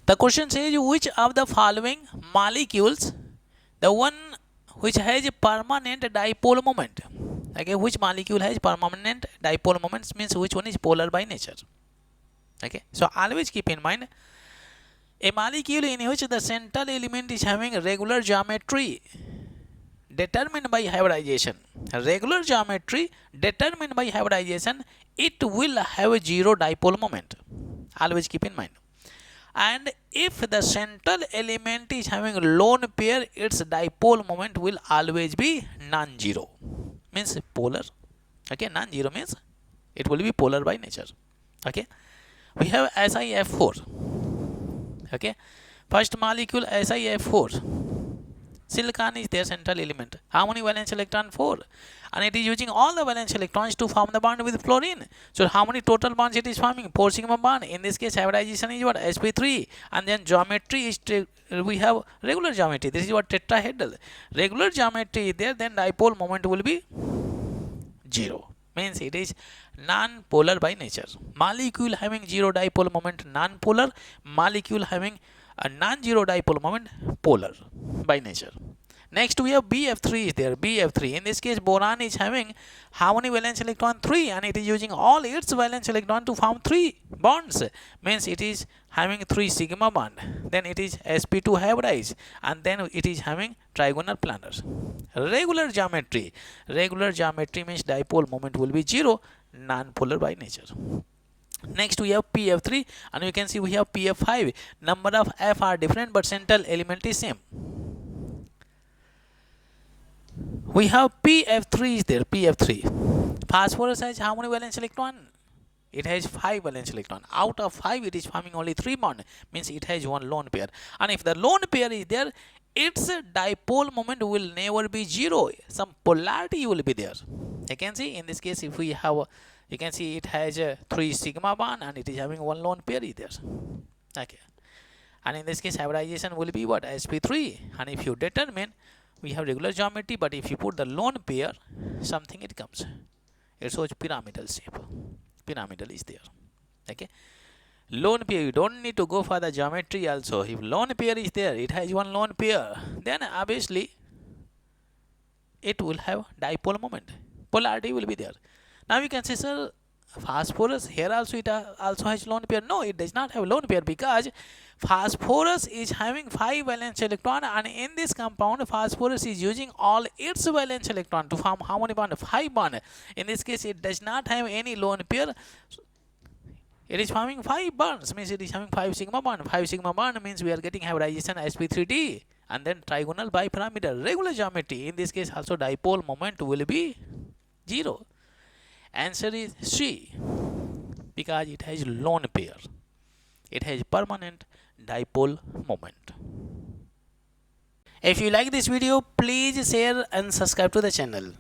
The question says which of the following molecules, the one which has a permanent dipole moment. Okay, which molecule has permanent dipole moments means which one is polar by nature. Okay, so always keep in mind a molecule in which the central element is having regular geometry determined by hybridization. Regular geometry determined by hybridization, it will have a zero dipole moment. Always keep in mind. And if the central element is having lone pair, its dipole moment will always be non-zero. Means polar. Okay, non-zero means it will be polar by nature. Okay, we have SiF4. Okay, first molecule SiF4. Silicon is their central element. How many valence electron? 4. And it is using all the valence electrons to form the bond with fluorine. So how many total bonds it is forming? 4 sigma bond. In this case, hybridization is what? sp3. And then geometry is, we have regular geometry. This is what tetrahedral. Regular geometry is there, then dipole moment will be 0. Means it is non-polar by nature. Molecule having 0 dipole moment, non-polar. Molecule having a non-zero dipole moment, polar by nature. Next we have BF3 is there. BF3. In this case, boron is having how many valence electron? 3, and it is using all its valence electron to form 3 bonds. Means it is having 3 sigma bond. Then it is sp2 hybridized, and then it is having trigonal planars. Regular geometry. Regular geometry means dipole moment will be 0, non-polar by nature. Next we have PF3, and you can see we have PF5. Number of F are different, but central element is same. We have PF3 is there. PF3. Phosphorus has how many valence electron? It has 5 valence electron. Out of 5, it is forming only 3 bond. Means it has one lone pair. And if the lone pair is there, its dipole moment will never be 0. Some polarity will be there. You can see in this case, if we have you can see it has a 3 sigma bond, and it is having one lone pair is there. Okay, and in this case hybridization will be what? sp3. And if you determine, we have regular geometry, but if you put the lone pair, something it comes, it shows pyramidal shape. Pyramidal is there. Okay, lone pair, you don't need to go for the geometry also. If lone pair is there, it has one lone pair, then obviously it will have dipole moment. Polarity will be there. Now you can say, sir, phosphorus here also it also has lone pair. No, it does not have lone pair, because phosphorus is having 5 valence electron, and in this compound phosphorus is using all its valence electron to form how many bond? 5 bond. In this case, it does not have any lone pair. It is forming 5 bonds, means it is having 5 sigma bond. 5 sigma bond means we are getting hybridization sp3d, and then trigonal bipyramidal. Regular geometry. In this case also dipole moment will be 0. Answer is C, because it has lone pair. It has permanent dipole moment. If you like this video, please share and subscribe to the channel.